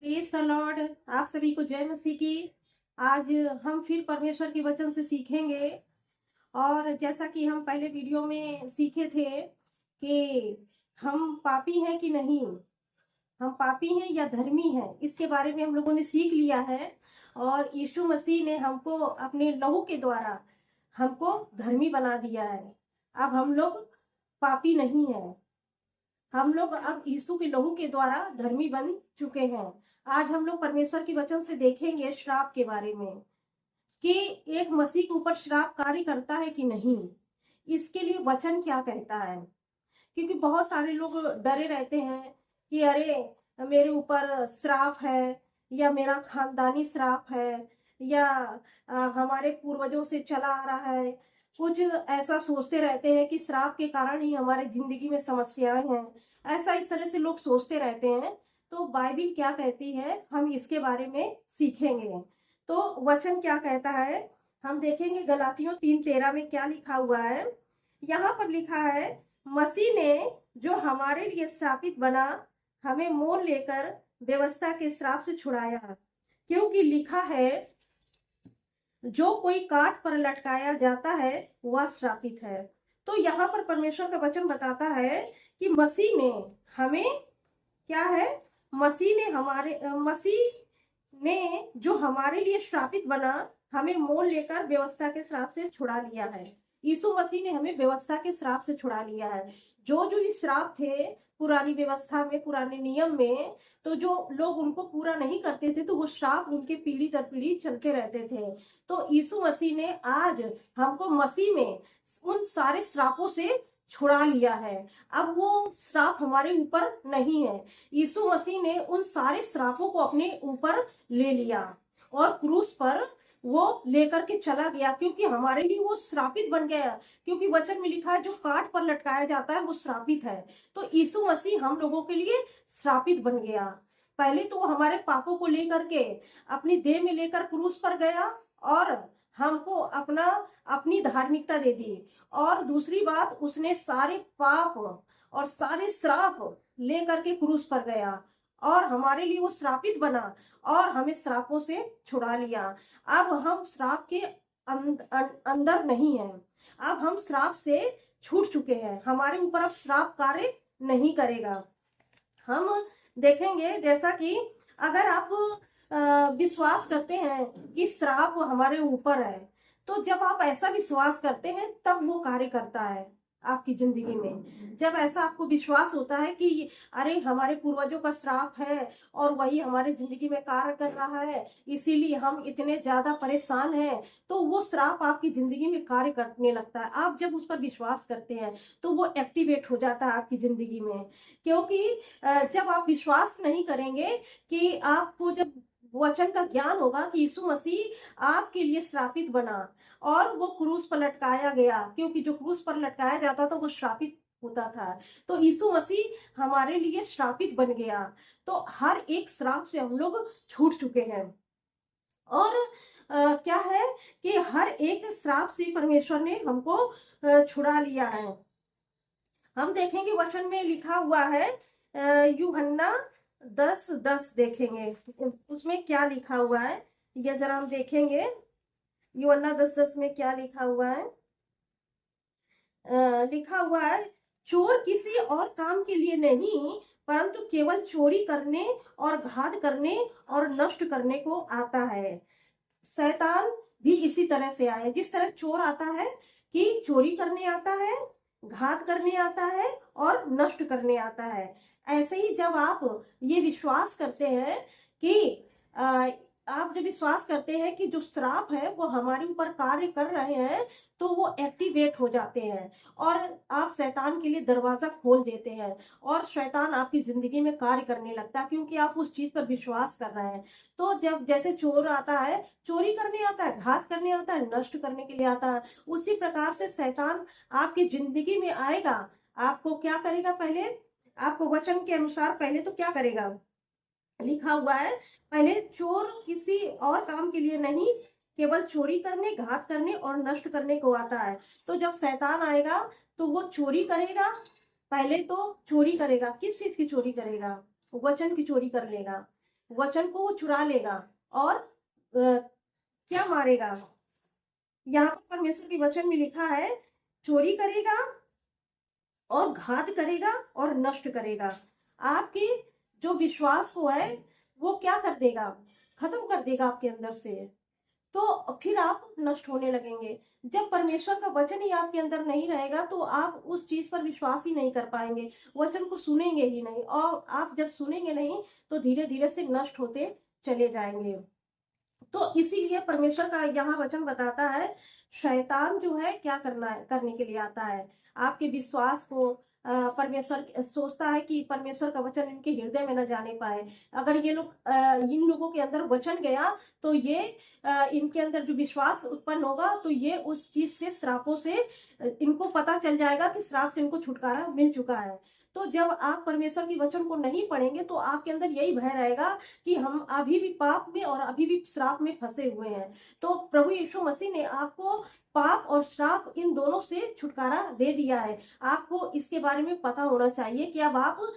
Praise the Lord. आप सभी को जय मसीह की। आज हम फिर परमेश्वर के वचन से सीखेंगे। और जैसा कि हम पहले वीडियो में सीखे थे कि हम पापी हैं कि नहीं, हम पापी हैं या धर्मी हैं, इसके बारे में हम लोगों ने सीख लिया है। और यीशु मसीह ने हमको अपने लहू के द्वारा हमको धर्मी बना दिया है। अब हम लोग पापी नहीं हैं। हम लोग अब यीशु के लहू के द्वारा धर्मी बन चुके हैं। आज हम लोग परमेश्वर के वचन से देखेंगे श्राप के बारे में कि एक मसीह के ऊपर श्राप कार्य करता है कि नहीं, इसके लिए वचन क्या कहता है। क्योंकि बहुत सारे लोग डरे रहते हैं कि अरे मेरे ऊपर श्राप है, या मेरा खानदानी श्राप है, या हमारे पूर्वजों से चला आ रहा है। कुछ ऐसा सोचते रहते हैं कि श्राप के कारण ही हमारे जिंदगी में समस्याएं हैं। ऐसा इस तरह से लोग सोचते रहते हैं। तो बाइबिल क्या कहती है, हम इसके बारे में सीखेंगे। तो वचन क्या कहता है हम देखेंगे। गलातियों 3:13 में क्या लिखा हुआ है। यहाँ पर लिखा है, मसीह ने जो हमारे लिए श्रापित बना, हमें मोल लेकर व्यवस्था के श्राप से छुड़ाया। क्योंकि लिखा है, जो कोई काट पर लटकाया जाता है वह श्रापित है। तो यहाँ पर परमेश्वर का वचन बताता है कि मसीह ने हमें क्या है, मसीह ने जो हमारे लिए श्रापित बना, हमें मोल लेकर व्यवस्था के श्राप से छुड़ा लिया है। यीशु मसीह ने हमें व्यवस्था के श्राप से छुड़ा लिया है। जो जो श्राप थे पुरानी व्यवस्था में, पुराने नियम में, तो जो लोग उनको पूरा नहीं करते थे तो वो श्राप उनके पीढ़ी दर पीढ़ी चलते रहते थे। तो यीशु मसीह ने आज हमको मसीह में उन सारे श्रापों से छुड़ा लिया है। अब वो श्राप हमारे ऊपर नहीं है। यीशु मसीह ने उन सारे श्रापों को अपने ऊपर ले लिया और क्रूस पर वो लेकर के चला गया, क्योंकि हमारे लिए वो श्रापित बन गया। क्योंकि वचन में लिखा है, जो काट पर लटकाया जाता है वो श्रापित है। तो यीशु मसीह हम लोगों के लिए श्रापित बन गया। पहले तो वो हमारे पापों को लेकर के अपनी देह में लेकर क्रूस पर गया और हमको अपनी धार्मिकता दे दी। और दूसरी बात, उसने सारे पाप और सारे श्राप लेकर के क्रूस पर गया और हमारे लिए वो श्रापित बना और हमें श्रापों से छुड़ा लिया। अब हम श्राप के अंदर नहीं हैं। अब हम श्राप से छूट चुके हैं। हमारे ऊपर अब श्राप कार्य नहीं करेगा। हम देखेंगे जैसा कि अगर आप विश्वास करते हैं कि श्राप हमारे ऊपर है, तो जब आप ऐसा विश्वास करते हैं तब वो कार्य करता है आपकी जिंदगी में। जब ऐसा आपको विश्वास होता है कि अरे हमारे पूर्वजों का श्राप है और वही हमारे जिंदगी में कार्य कर रहा है, इसीलिए हम इतने ज्यादा परेशान हैं, तो वो श्राप आपकी जिंदगी में कार्य करने लगता है। आप जब उस पर विश्वास करते हैं तो वो एक्टिवेट हो जाता है आपकी जिंदगी में। क्योंकि जब आप विश्वास नहीं करेंगे, कि आपको जब वचन का ज्ञान होगा कि यीशु मसीह आपके लिए श्रापित बना और वो क्रूस पर लटकाया गया, क्योंकि जो क्रूस पर लटकाया जाता था वो श्रापित होता था, तो यीशु मसीह हमारे लिए श्रापित बन गया। तो हर एक श्राप से हम लोग छूट चुके हैं। और क्या है कि हर एक श्राप से परमेश्वर ने हमको छुड़ा लिया है। हम देखेंगे वचन में लिखा हुआ है, यूहन्ना 10:10 देखेंगे, उसमें क्या लिखा हुआ है ये जरा हम देखेंगे। यूहन्ना 10:10 में क्या लिखा हुआ है। लिखा हुआ है, चोर किसी और काम के लिए नहीं, परंतु केवल चोरी करने और घात करने और नष्ट करने को आता है। शैतान भी इसी तरह से आया। जिस तरह चोर आता है कि चोरी करने आता है, घात करने आता है और नष्ट करने आता है, ऐसे ही जब आप ये विश्वास करते हैं कि आप जब विश्वास करते हैं कि जो श्राप है वो हमारे ऊपर कार्य कर रहे हैं, तो वो एक्टिवेट हो जाते हैं और आप शैतान के लिए दरवाजा खोल देते हैं और शैतान आपकी जिंदगी में कार्य करने लगता है, क्योंकि आप उस चीज पर विश्वास कर रहे हैं। तो जब जैसे चोर आता है, चोरी करने आता है, घात करने आता है, नष्ट करने के लिए आता है, उसी प्रकार से शैतान आपकी जिंदगी में आएगा। आपको क्या करेगा, पहले आपको वचन के अनुसार पहले तो क्या करेगा, लिखा हुआ है, पहले चोर किसी और काम के लिए नहीं, केवल चोरी करने, घात करने और नष्ट करने को आता है। तो जब शैतान आएगा तो वो चोरी करेगा। पहले तो चोरी करेगा, किस चीज की चोरी करेगा, वचन की चोरी कर लेगा, वचन को वो चुरा लेगा और क्या मारेगा। यहाँ पर परमेश्वर के वचन में लिखा है, चोरी करेगा और घात करेगा और नष्ट करेगा। आपके जो विश्वास को है वो क्या कर देगा, खत्म कर देगा आपके अंदर से। तो फिर आप नष्ट होने लगेंगे। जब परमेश्वर का वचन ही आपके अंदर नहीं रहेगा तो आप उस चीज पर विश्वास ही नहीं कर पाएंगे, वचन को सुनेंगे ही नहीं, और आप जब सुनेंगे नहीं तो धीरे धीरे से नष्ट होते चले जाएंगे। तो इसीलिए परमेश्वर का यहाँ वचन बताता है, शैतान जो है क्या करना है, करने के लिए आता है आपके विश्वास को। परमेश्वर सोचता है कि परमेश्वर का वचन इनके हृदय में न जाने पाए। अगर ये लोग इन लोगों के अंदर वचन गया तो ये इनके अंदर जो विश्वास उत्पन्न होगा तो ये उस चीज से, श्रापों से इनको पता चल जाएगा कि श्राप से इनको छुटकारा मिल चुका है। तो जब आप परमेश्वर की वचन को नहीं पढ़ेंगे तो आपके अंदर यही भय रहेगा कि हम अभी भी पाप में और अभी भी श्राप में फंसे हुए हैं। तो प्रभु यीशु मसीह ने आपको पाप और श्राप इन दोनों से छुटकारा दे दिया है। आपको इसके बारे में पता होना चाहिए कि अब आप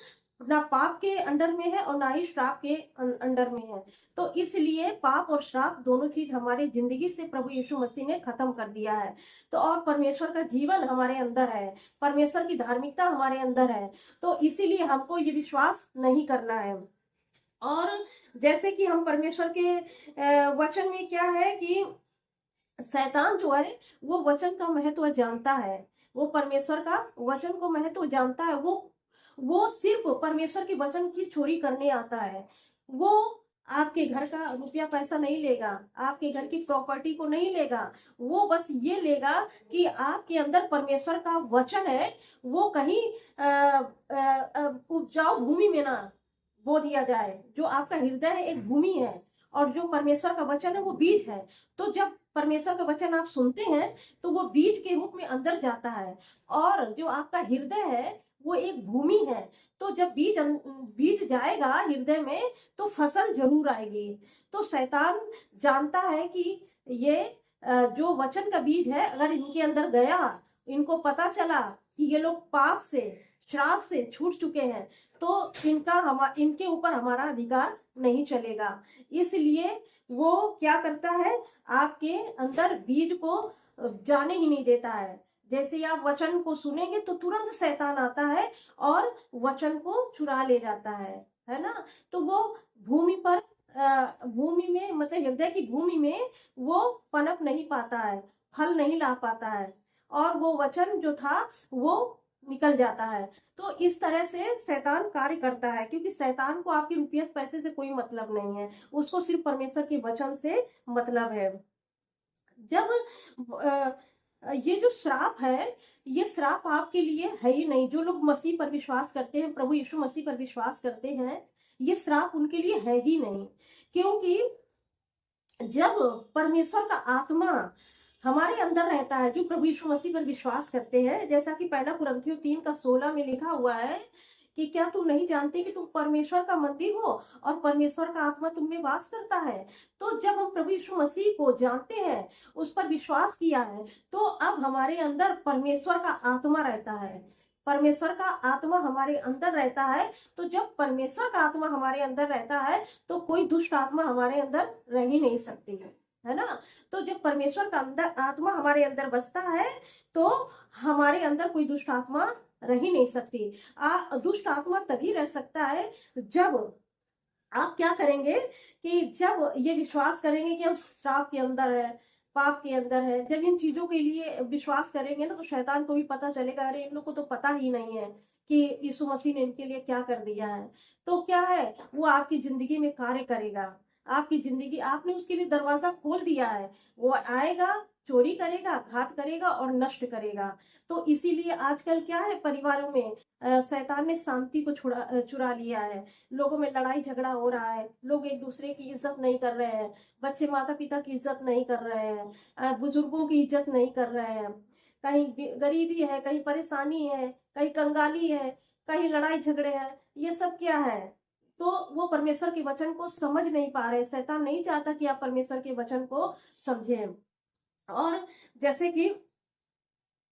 ना पाप के अंडर में है और ना ही श्राप के अंडर में है। तो इसलिए पाप और श्राप दोनों चीज हमारी जिंदगी से प्रभु यीशु मसीह ने खत्म कर दिया है। तो और परमेश्वर का जीवन हमारे अंदर है, परमेश्वर की धार्मिकता हमारे अंदर है। तो इसीलिए हमको ये विश्वास नहीं करना है। और जैसे कि हम परमेश्वर के वचन में क्या है कि शैतान जो है वो वचन का महत्व जानता है, वो परमेश्वर का वचन को महत्व जानता है। वो सिर्फ परमेश्वर के वचन की चोरी करने आता है। वो आपके घर का रुपया पैसा नहीं लेगा, आपके घर की प्रॉपर्टी को नहीं लेगा। वो बस ये लेगा कि आपके अंदर परमेश्वर का वचन है वो कहीं उपजाऊ भूमि में ना बो दिया जाए। जो आपका हृदय है एक भूमि है और जो परमेश्वर का वचन है वो बीज है। तो जब परमेश्वर का वचन आप सुनते हैं तो वो बीज के रूप में अंदर जाता है, और जो आपका हृदय है वो एक भूमि है। तो जब बीज जाएगा हृदय में तो फसल जरूर आएगी। तो शैतान जानता है कि ये जो वचन का बीज है अगर इनके अंदर गया, इनको पता चला कि ये लोग पाप से, श्राप से छूट चुके हैं, तो इनके ऊपर हमारा अधिकार नहीं चलेगा। इसलिए वो क्या करता है, आपके अंदर बीज को जाने ही नहीं देता है। जैसे आप वचन को सुनेंगे तो तुरंत शैतान आता है और वचन को चुरा ले जाता है ना। तो वो भूमि पर भूमि में, मतलब हृदय की भूमि में वो पनप नहीं पाता है, फल नहीं ला पाता है, और वो वचन जो था वो निकल जाता है। तो इस तरह से शैतान कार्य करता है, क्योंकि शैतान को आपके रुपये पैसे से कोई मतलब नहीं है, उसको सिर्फ परमेश्वर के वचन से मतलब है। जब ये जो श्राप है, ये श्राप आपके लिए है ही नहीं। जो लोग मसीह पर विश्वास करते हैं, प्रभु यीशु मसीह पर विश्वास करते हैं, ये श्राप उनके लिए है ही नहीं। क्योंकि जब परमेश्वर का आत्मा हमारे अंदर रहता है, जो प्रभु यीशु मसीह पर विश्वास करते हैं, जैसा कि पहला कुरिन्थियों 3:16 में लिखा हुआ है कि क्या तुम नहीं जानते कि तुम परमेश्वर का मंदिर हो और परमेश्वर का आत्मा तुम में वास करता है। तो जब हम प्रभु यीशु मसीह को जानते हैं, उस पर विश्वास किया है, तो अब हमारे अंदर परमेश्वर का आत्मा रहता है, परमेश्वर का आत्मा हमारे अंदर रहता है। तो जब परमेश्वर का आत्मा हमारे अंदर रहता है तो कोई दुष्ट आत्मा हमारे अंदर रह ही नहीं सकती है ना। तो जब परमेश्वर का अंदर आत्मा हमारे अंदर बसता है तो हमारे अंदर कोई दुष्ट आत्मा रह ही नहीं सकती। दुष्ट आत्मा तभी रह सकता है जब आप क्या करेंगे कि जब ये विश्वास करेंगे कि हम श्राप के अंदर है, पाप के अंदर है। जब इन चीजों के लिए विश्वास करेंगे ना तो शैतान को भी पता चलेगा, अरे इन लोग को तो पता ही नहीं है कि यीशु मसीह ने इनके लिए क्या कर दिया है। तो क्या है, वो आपकी जिंदगी में कार्य करेगा। आपकी जिंदगी, आपने उसके लिए दरवाजा खोल दिया है, वो आएगा, चोरी करेगा, घात करेगा और नष्ट करेगा। तो इसीलिए आजकल क्या है, परिवारों में शैतान ने शांति को चुरा लिया है। लोगों में लड़ाई झगड़ा हो रहा है, लोग एक दूसरे की इज्जत नहीं कर रहे हैं, बच्चे माता पिता की इज्जत नहीं कर रहे हैं, बुजुर्गों की इज्जत नहीं कर रहे हैं। कहीं गरीबी है, कहीं परेशानी है, कहीं कंगाली है, कहीं लड़ाई झगड़े हैं। ये सब क्या है, तो वो परमेश्वर के वचन को समझ नहीं पा रहे। शैतान नहीं चाहता कि आप परमेश्वर के वचन को समझें। और जैसे कि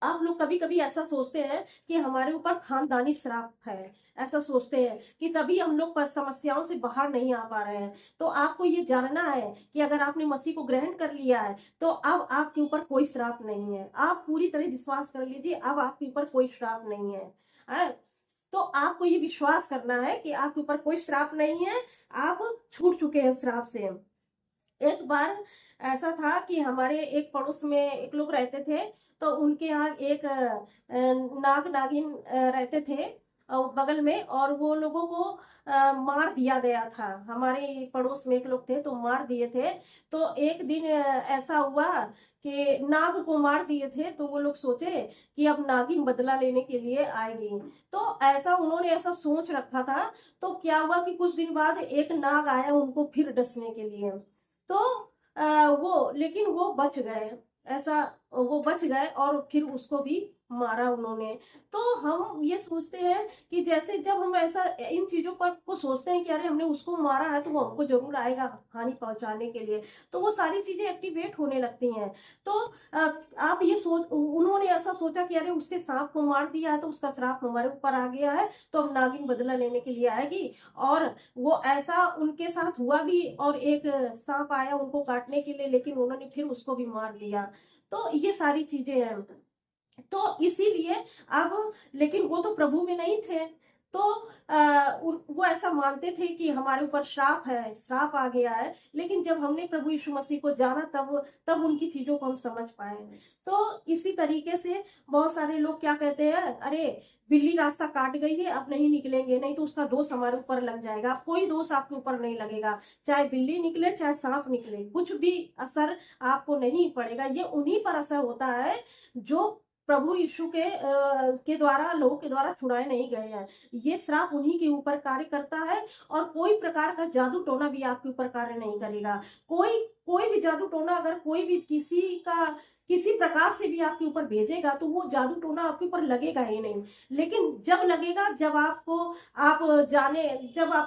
आप लोग कभी कभी ऐसा सोचते हैं कि हमारे ऊपर खानदानी श्राप है, ऐसा सोचते हैं कि तभी हम लोग समस्याओं से बाहर नहीं आ पा रहे हैं। तो आपको ये जानना है कि अगर आपने मसीह को ग्रहण कर लिया है तो अब आपके ऊपर कोई श्राप नहीं है। आप पूरी तरह विश्वास कर लीजिए, अब आपके ऊपर कोई श्राप नहीं है। हैं? तो आपको ये विश्वास करना है कि आपके ऊपर कोई श्राप नहीं है, आप छूट चुके हैं श्राप से। एक बार ऐसा था कि हमारे एक पड़ोस में एक लोग रहते थे, तो उनके यहाँ एक नाग नागिन रहते थे बगल में, और वो लोगों को मार दिया गया था। हमारे पड़ोस में एक लोग थे तो मार दिए थे। तो एक दिन ऐसा हुआ कि नाग को मार दिए थे, तो वो लोग सोचे कि अब नागिन बदला लेने के लिए आएगी। तो ऐसा उन्होंने ऐसा सोच रखा था। तो क्या हुआ कि कुछ दिन बाद एक नाग आया उनको फिर डसने के लिए। तो वो लेकिन वो बच गए, ऐसा वो बच गए और फिर उसको भी मारा उन्होंने। तो हम ये सोचते हैं कि जैसे जब हम ऐसा इन चीजों पर को सोचते हैं कि अरे हमने उसको मारा है तो वो हमको जरूर आएगा हानि पहुंचाने के लिए, तो वो सारी चीजें एक्टिवेट होने लगती हैं। तो आप ये सोच उन्होंने ऐसा सोचा कि अरे उसके सांप को मार दिया है तो उसका श्राप हमारे ऊपर आ गया है, तो अब नागिन बदला लेने के लिए आएगी। और वो ऐसा उनके साथ हुआ भी, और एक सांप आया उनको काटने के लिए, लेकिन उन्होंने फिर उसको भी मार दिया। तो ये सारी चीजें हैं। तो इसीलिए अब लेकिन वो तो प्रभु में नहीं थे। तो वो ऐसा मानते थे कि हमारे ऊपर श्राप है, श्राप आ गया है। लेकिन जब हमने प्रभु यीशु मसीह को जाना तब तब उनकी चीजों को हम समझ पाए। तो इसी तरीके से बहुत सारे लोग क्या कहते हैं, अरे बिल्ली रास्ता काट गई है अब नहीं निकलेंगे, नहीं तो उसका दोष हमारे ऊपर लग जाएगा। कोई दोष आपके ऊपर नहीं लगेगा, चाहे बिल्ली निकले चाहे सांप निकले, कुछ भी असर आपको नहीं पड़ेगा। ये उन्हीं पर असर होता है जो प्रभु यीशु के द्वारा, लोगों के द्वारा छुड़ाए नहीं गए हैं। ये श्राप उन्हीं के ऊपर कार्य करता है, और कोई प्रकार का जादू टोना भी आपके ऊपर कार्य नहीं करेगा। कोई कोई भी जादू टोना अगर कोई भी किसी प्रकार से भी आपके ऊपर भेजेगा तो वो जादू टोना आपके ऊपर लगेगा ही नहीं। लेकिन जब लगेगा, जब आपको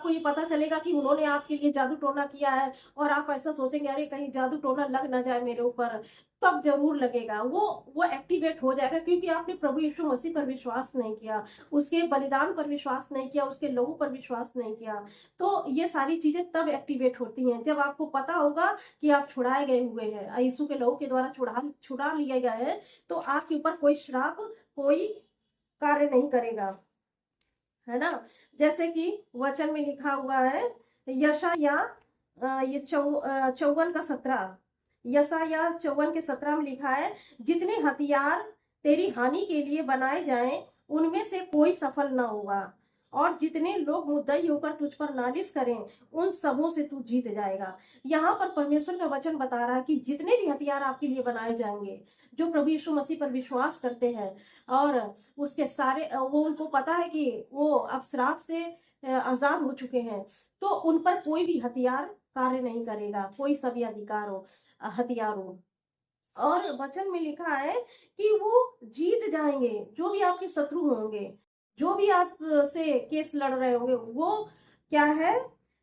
ये पता चलेगा कि उन्होंने आपके लिए जादू टोना किया है, और आप ऐसा सोचेंगे अरे कहीं जादू टोना लग ना जाए मेरे ऊपर, तब जरूर लगेगा। वो एक्टिवेट हो जाएगा, क्योंकि आपने प्रभु यीशु मसीह पर विश्वास नहीं किया, उसके बलिदान पर विश्वास नहीं किया, उसके लहू पर विश्वास नहीं किया। तो ये सारी चीजें तब एक्टिवेट होती हैं जब आपको पता होगा कि आप छुड़ाए गए हुए हैं, यीशु के लहू के द्वारा छुड़ा लिए गए हैं। तो आपके ऊपर कोई श्राप, कोई कार्य नहीं करेगा, है ना। जैसे कि वचन में लिखा हुआ है यशाया ये 54:17, यशाया 54:17 में लिखा है, जितने हथियार तेरी हानि के लिए बनाए जाएं उनमें से कोई सफल ना होगा, और जितने लोग मुद्दई होकर तुझ पर नालिश करें उन सबों से तू जीत जाएगा। यहाँ पर परमेश्वर का वचन बता रहा है कि जितने भी हथियार आपके लिए बनाए जाएंगे, जो प्रभु यीशु मसीह पर विश्वास करते हैं, और उसके सारे वो उनको पता है कि वो अब श्राप से आजाद हो चुके हैं, तो उन पर कोई भी हथियार कार्य नहीं करेगा, कोई सा भी हथियार हो। और वचन में लिखा है कि वो जीत जाएंगे, जो भी आपके शत्रु होंगे, जो भी आप से केस लड़ रहे होंगे, वो क्या है,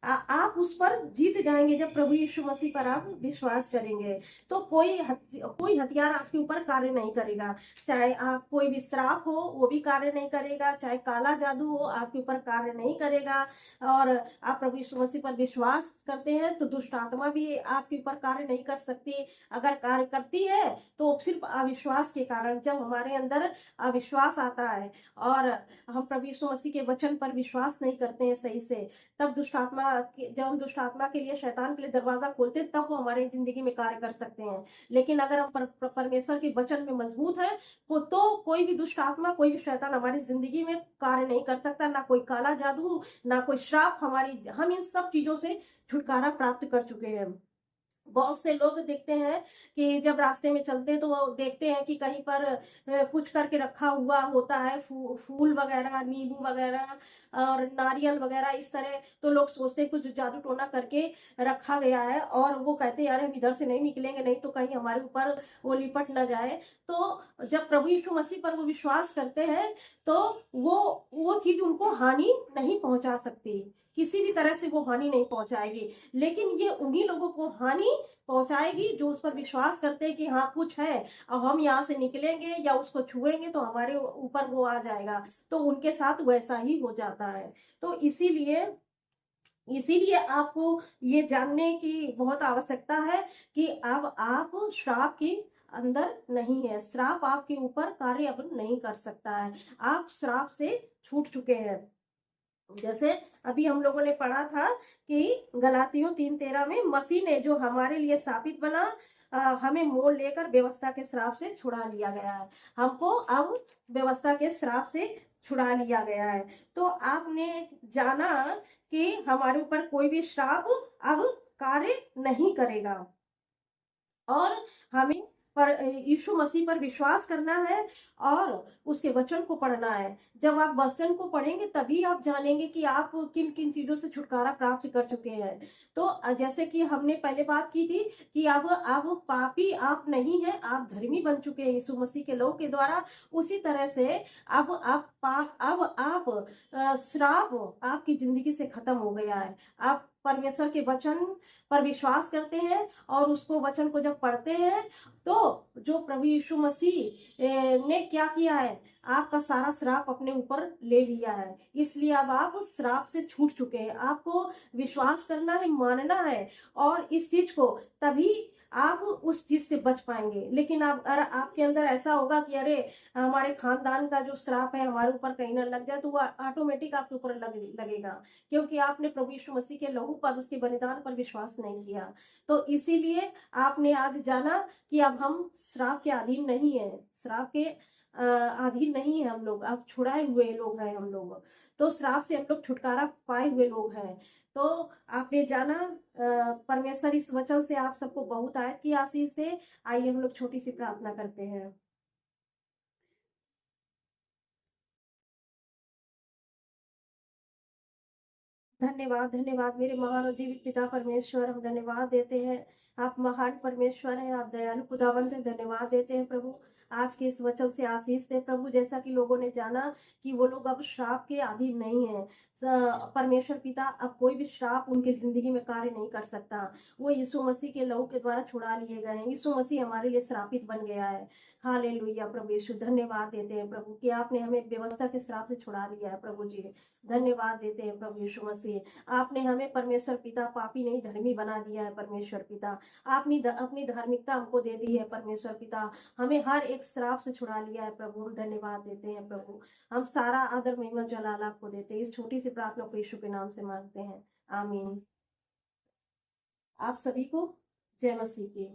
आप उस पर जीत जाएंगे जब प्रभु यीशु मसीह पर आप विश्वास करेंगे। तो कोई हथियार आपके ऊपर कार्य नहीं करेगा, चाहे आप कोई भी श्राप हो वो भी कार्य नहीं करेगा, चाहे काला जादू हो आपके ऊपर कार्य नहीं करेगा। और आप प्रभु यीशु मसीह पर विश्वास करते हैं तो दुष्ट आत्मा भी आपके ऊपर कार्य नहीं कर सकती। अगर कार्य करती है तो सिर्फ अविश्वास के कारण, जब हमारे अंदर अविश्वास आता है और हम प्रभु यीशु मसीह के वचन पर विश्वास नहीं करते हैं सही से, तब जब हम दुष्ट आत्मा के लिए, शैतान के लिए दरवाजा खोलते हैं, तब वो हमारे जिंदगी में कार्य कर सकते हैं। लेकिन अगर हम परमेश्वर के वचन में मजबूत है तो कोई भी दुष्ट आत्मा, कोई भी शैतान हमारी जिंदगी में कार्य नहीं कर सकता, ना कोई काला जादू, ना कोई श्राप हम इन सब चीजों से छुटकारा प्राप्त कर चुके हैं। बहुत से लोग देखते हैं कि जब रास्ते में चलते हैं तो वो देखते हैं कि कहीं पर कुछ करके रखा हुआ होता है, फूल वगैरह, नींबू वगैरह और नारियल वगैरह, इस तरह। तो लोग सोचते हैं कुछ जादू टोना करके रखा गया है, और वो कहते हैं यार हम इधर से नहीं निकलेंगे, नहीं तो कहीं हमारे ऊपर वो लिपट ना जाए। तो जब प्रभु यीशु मसीह पर वो विश्वास करते हैं तो वो चीज उनको हानि नहीं पहुंचा सकती, किसी भी तरह से वो हानि नहीं पहुंचाएगी, लेकिन ये उन्हीं लोगों को हानि पहुंचाएगी जो उस पर विश्वास करते हैं कि हाँ कुछ है और हम यहाँ से निकलेंगे या उसको छुएंगे तो हमारे ऊपर वो आ जाएगा। तो उनके साथ वैसा ही हो जाता है। तो इसीलिए इसीलिए आपको ये जानने की बहुत आवश्यकता है कि अब आप श्राप के अंदर नहीं है। श्राप आपके ऊपर कार्य अब नहीं कर सकता है। आप श्राप से छूट चुके हैं। जैसे अभी हम लोगों ने पढ़ा था कि गलातियों 3:13 में मसीह ने जो हमारे लिए स्थापित बना, हमें मोल लेकर व्यवस्था के श्राप से छुड़ा लिया गया है। हमको अब व्यवस्था के श्राप से छुड़ा लिया गया है। तो आपने जाना कि हमारे ऊपर कोई भी श्राप अब कार्य नहीं करेगा और हमें पर यीशु मसीह पर विश्वास करना है और उसके वचन को पढ़ना है। जब आप वचन को पढ़ेंगे तभी आप जानेंगे कि आप किन किन चीजों से छुटकारा प्राप्त कर चुके हैं। तो जैसे कि हमने पहले बात की थी कि अब पापी आप नहीं है, आप धर्मी बन चुके हैं यीशु मसीह के लहू के द्वारा। उसी तरह से अब आप श्राप आपकी जिंदगी से खत्म हो गया है। आप परमेश्वर के वचन पर विश्वास करते हैं और उसको वचन को जब पढ़ते हैं तो जो प्रभु यीशु मसीह ने क्या किया है, आपका सारा श्राप अपने ऊपर ले लिया है। इसलिए अब आप श्राप से छूट चुके हैं। आपको विश्वास करना है, मानना है और इस चीज को, तभी आप उस चीज से बच पाएंगे। लेकिन आप अगर आपके अंदर ऐसा होगा कि अरे हमारे खानदान का जो श्राप है हमारे ऊपर कहीं ना लग जाए, तो वो ऑटोमेटिक आपके ऊपर लगेगा, क्योंकि आपने प्रभु यीशु मसीह के लहू पर, उसके बलिदान पर विश्वास नहीं किया। तो इसीलिए आपने आज जाना कि अब हम श्राप के अधीन नहीं है, श्राप के अधीन नहीं है हम लोग, अब छुड़ाए हुए लोग हैं हम लोग। तो श्राप से हम लोग छुटकारा पाए हुए लोग हैं। तो आपने जाना, परमेश्वर इस वचन से आप सबको बहुत आयत की आशीष दे। आइए हम लोग छोटी सी प्रार्थना करते हैं। धन्यवाद, धन्यवाद मेरे महान और जीवित पिता परमेश्वर, हम धन्यवाद देते हैं। आप महान परमेश्वर हैं, आप दयालु खुदावंत हैं। धन्यवाद देते हैं प्रभु, आज के इस वचन से आशीष दे प्रभु। जैसा कि लोगों ने जाना कि वो लोग अब श्राप के अधीन नहीं है। परमेश्वर पिता, अब कोई भी श्राप उनके जिंदगी में कार्य नहीं कर सकता। वो यीशु मसीह के लहू के द्वारा छुड़ा लिए गए हैं। यीशु मसीह हमारे लिए श्रापित बन गया है। हालेलुया प्रभु यीशु, धन्यवाद देते हैं प्रभु कि आपने हमें व्यवस्था के श्राप से छुड़ा लिया है प्रभु जी। धन्यवाद देते हैं प्रभु यीशु मसीह, आपने हमें परमेश्वर पिता पापी नहीं धर्मी बना दिया है परमेश्वर पिता। आपने अपनी धार्मिकता हमको दे दी है परमेश्वर पिता, हमें हर एक श्राप से छुड़ा लिया है प्रभु। हम धन्यवाद देते हैं प्रभु, हम सारा आदर महिमा जलाल आपको देते हैं। इस छोटी सी प्रार्थना को यीशु के नाम से मांगते हैं, आमीन। आप सभी को जय मसीह की।